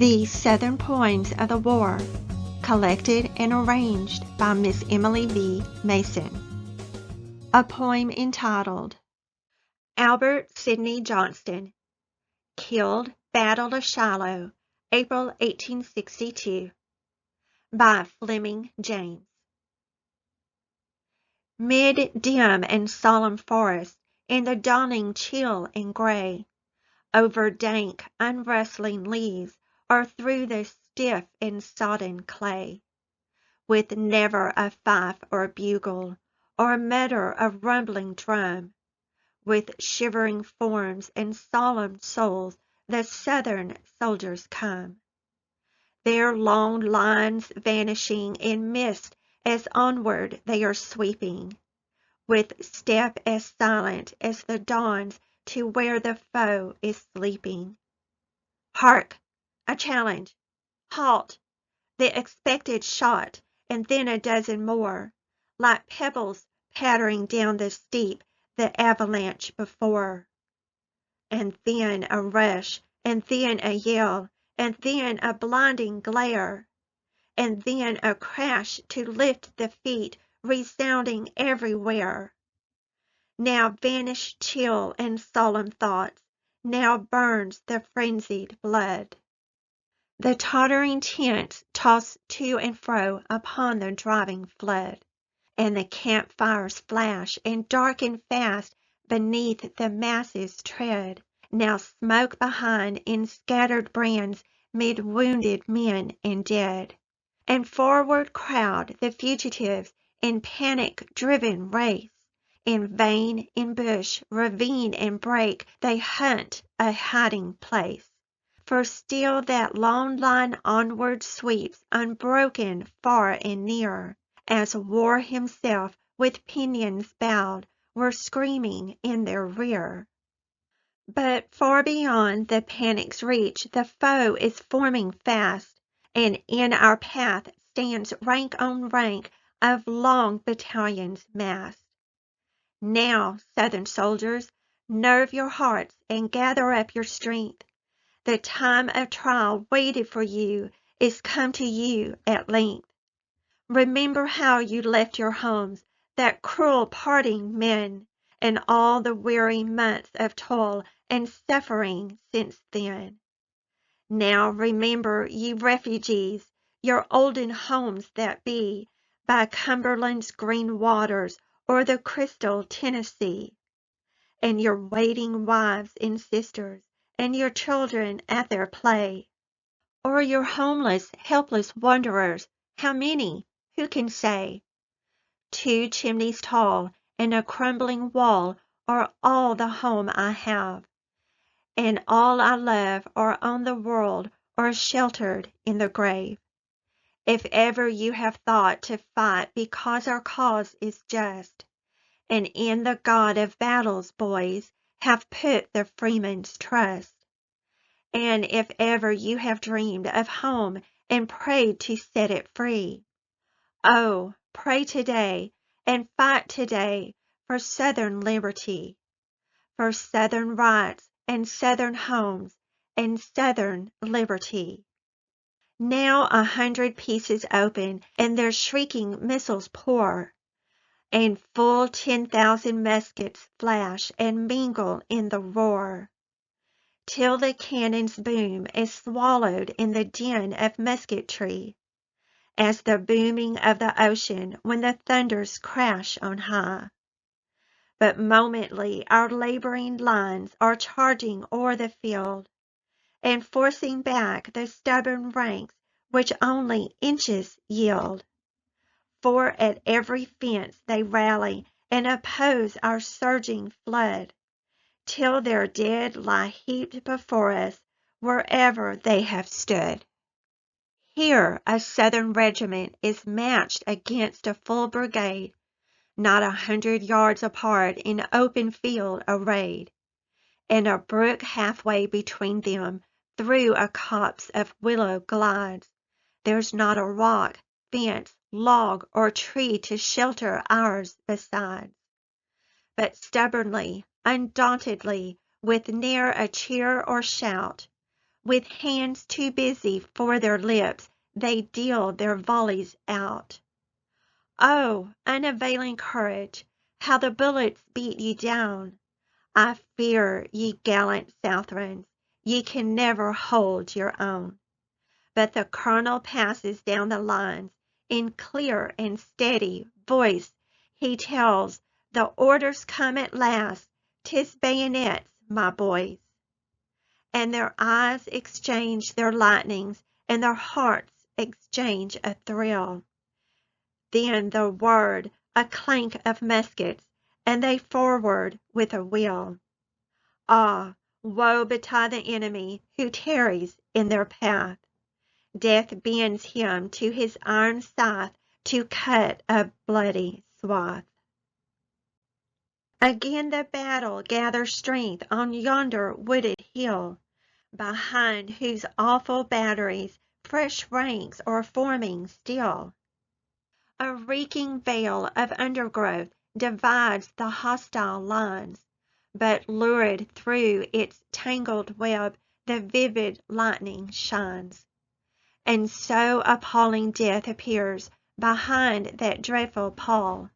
The Southern Poems of the War, collected and arranged by Miss Emily V. Mason. A poem entitled, Albert Sidney Johnston, Killed, Battle of Shiloh, April 1862, by Fleming, James. Mid dim and solemn forest, in the dawning chill and gray, over dank, unrustling leaves, or through the stiff and sodden clay, with never a fife or bugle, or mutter of rumbling drum, with shivering forms and solemn souls the Southern soldiers come, their long lines vanishing in mist as onward they are sweeping, with step as silent as the dawn's to where the foe is sleeping. Hark! A challenge! Halt! The expected shot, and then a dozen more, like pebbles pattering down the steep, the avalanche before. And then a rush, and then a yell, and then a blinding glare, and then a crash to lift the feet, resounding everywhere. Now vanish chill and solemn thoughts, now burns the frenzied blood. The tottering tents toss to and fro upon the driving flood, and the campfires flash and darken fast beneath the masses' tread. Now smoke behind in scattered brands mid wounded men and dead, and forward crowd the fugitives in panic-driven race. In vain, in bush, ravine, and brake, they hunt a hiding place. For still that long line onward sweeps, unbroken far and near, as War himself, with pinions bowed, were screaming in their rear. But far beyond the panic's reach, the foe is forming fast, and in our path stands rank on rank of long battalions massed. Now, Southern soldiers, nerve your hearts and gather up your strength. The time of trial waited for you is come to you at length. Remember how you left your homes, that cruel parting men, and all the weary months of toil and suffering since then. Now remember, ye refugees, your olden homes that be by Cumberland's green waters or the crystal Tennessee, and your waiting wives and sisters, and your children at their play, or your homeless, helpless wanderers, how many, who can say? 2 chimneys tall and a crumbling wall are all the home I have, and all I love are on the world or sheltered in the grave. If ever you have thought to fight because our cause is just, and in the God of battles, boys, have put the freeman's trust, and if ever you have dreamed of home and prayed to set it free, oh, pray today and fight today for Southern liberty, for Southern rights and Southern homes and Southern liberty. Now 100 pieces open and their shrieking missiles pour, and full 10,000 muskets flash and mingle in the roar, till the cannon's boom is swallowed in the din of musketry, as the booming of the ocean when the thunders crash on high. But momently our laboring lines are charging o'er the field, and forcing back the stubborn ranks which only inches yield. For at every fence they rally and oppose our surging flood, till their dead lie heaped before us wherever they have stood. Here a Southern regiment is matched against a full brigade, not 100 yards apart in open field arrayed, and a brook halfway between them through a copse of willow glides. There's not a rock, fence, log, or tree to shelter ours besides. But stubbornly, undauntedly, with ne'er a cheer or shout, With hands too busy for their lips, they deal their volleys out. Oh, unavailing courage, how the bullets beat ye down! I fear, ye gallant Southrons, ye can never hold your own. But the colonel passes down the lines. In clear and steady voice he tells, the orders come at last, 'tis bayonets, my boys. And their eyes exchange their lightnings, and their hearts exchange a thrill. Then the word, a clank of muskets, and they forward with a will. Ah, woe betide the enemy who tarries in their path. Death bends him to his iron scythe to cut a bloody swath. Again the battle gathers strength on yonder wooded hill, behind whose awful batteries fresh ranks are forming still. A reeking veil of undergrowth divides the hostile lines, but lurid through its tangled web the vivid lightning shines. And so appalling death appears behind that dreadful pall.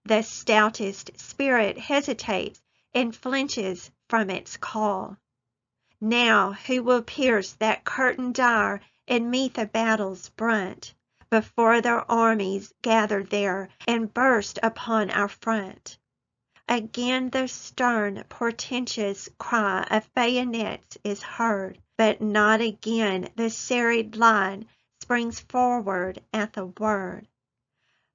The stoutest spirit hesitates and flinches from its call. Now who will pierce that curtain dire and meet the battle's brunt, before their armies gather there and burst upon our front? Again the stern, portentous cry of bayonets is heard, but not again the serried line springs forward at the word.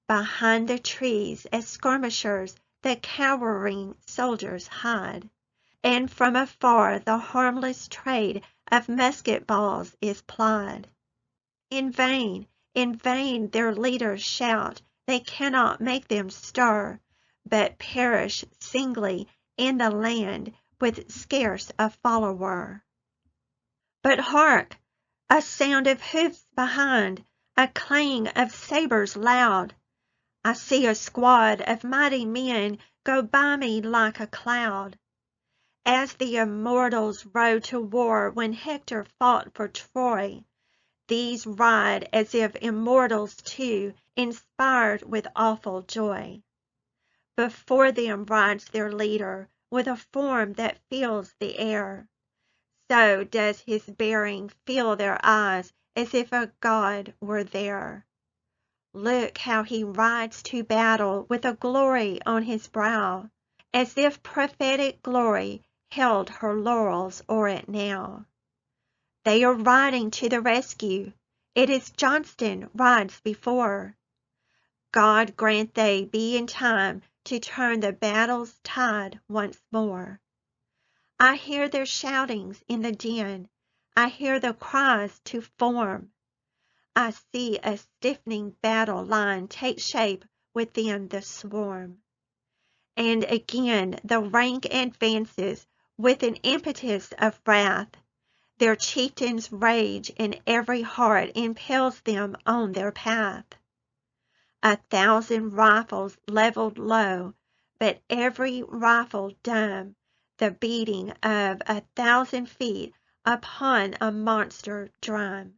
Behind the trees, as skirmishers, the cowering soldiers hide, and from afar the harmless trade of musket balls is plied. In vain their leaders shout, they cannot make them stir, but perish singly in the land with scarce a follower. But hark! A sound of hoofs behind, a clang of sabres loud. I see a squad of mighty men go by me like a cloud. As the immortals rode to war when Hector fought for Troy, these ride as if immortals too, inspired with awful joy. Before them rides their leader, with a form that fills the air. So does his bearing fill their eyes, as if a god were there. Look how he rides to battle with a glory on his brow, as if prophetic glory held her laurels o'er it now. They are riding to the rescue. It is Johnston rides before. God grant they be in time to turn the battle's tide once more. I hear their shoutings in the din. I hear the cries to form. I see a stiffening battle line take shape within the swarm. And again the rank advances with an impetus of wrath. Their chieftain's rage in every heart impels them on their path. 1,000 rifles leveled low, but every rifle dumb, the beating of 1,000 feet upon a monster drum.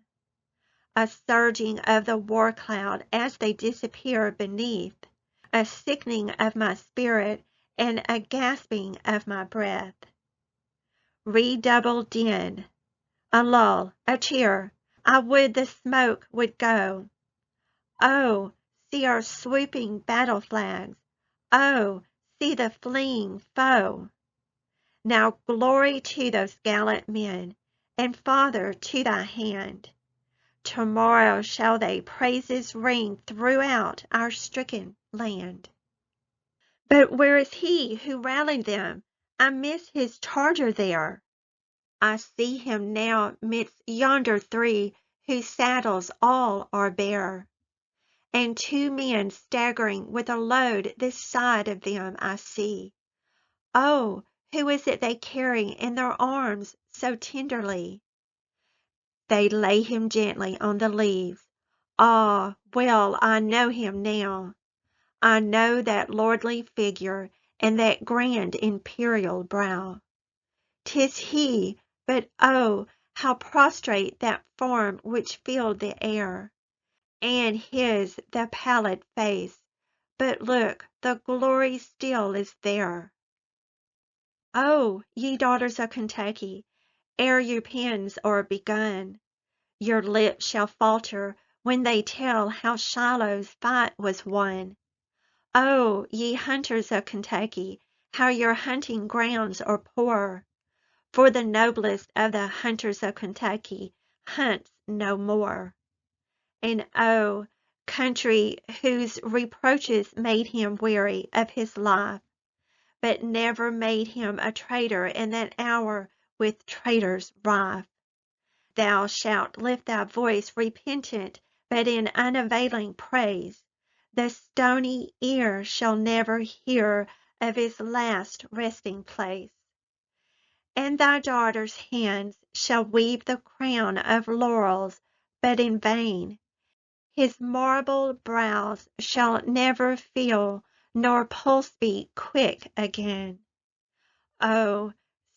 A surging of the war cloud as they disappear beneath, a sickening of my spirit and a gasping of my breath. Redoubled din, a lull, a cheer, I would the smoke would go. Oh, see our swooping battle flags, oh, see the fleeing foe. Now glory to those gallant men, and Father to thy hand. Tomorrow shall thy praises ring throughout our stricken land. But where is he who rallied them? I miss his charger there. I see him now midst yonder three, whose saddles all are bare. And 2 men staggering with a load this side of them I see. Oh, who is it they carry in their arms so tenderly? They lay him gently on the leaves. Ah, well I know him now. I know that lordly figure and that grand imperial brow. 'Tis he, but oh, How prostrate that form which filled the air, and his the pallid face, but look, the glory still is there. Oh, ye daughters of Kentucky, ere your pens are begun, your lips shall falter when they tell how Shiloh's fight was won. Oh, ye hunters of Kentucky, how your hunting grounds are poor, for the noblest of the hunters of Kentucky hunts no more. And oh, country whose reproaches made him weary of his life, but never made him a traitor in that hour with traitors rife. Thou shalt lift thy voice repentant, but in unavailing praise. The stony ear shall never hear of his last resting place. And thy daughter's hands shall weave the crown of laurels, but in vain. His marble brows shall never feel, nor pulse beat quick again. Oh,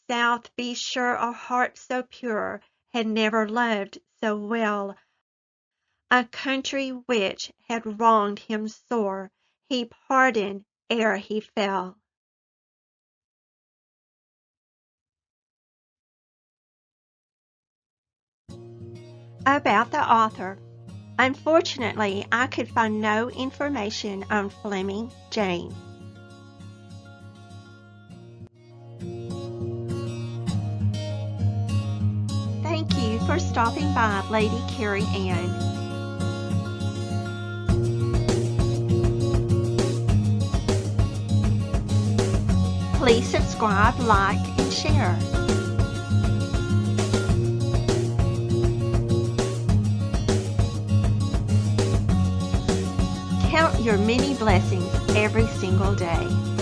South, be sure a heart so pure had never loved so well. A country which had wronged him sore, he pardoned ere he fell. About the author. Unfortunately, I could find no information on Fleming, Jane. Thank you for stopping by, Lady Carrie Ann. Please subscribe, like, and share. Count your many blessings every single day.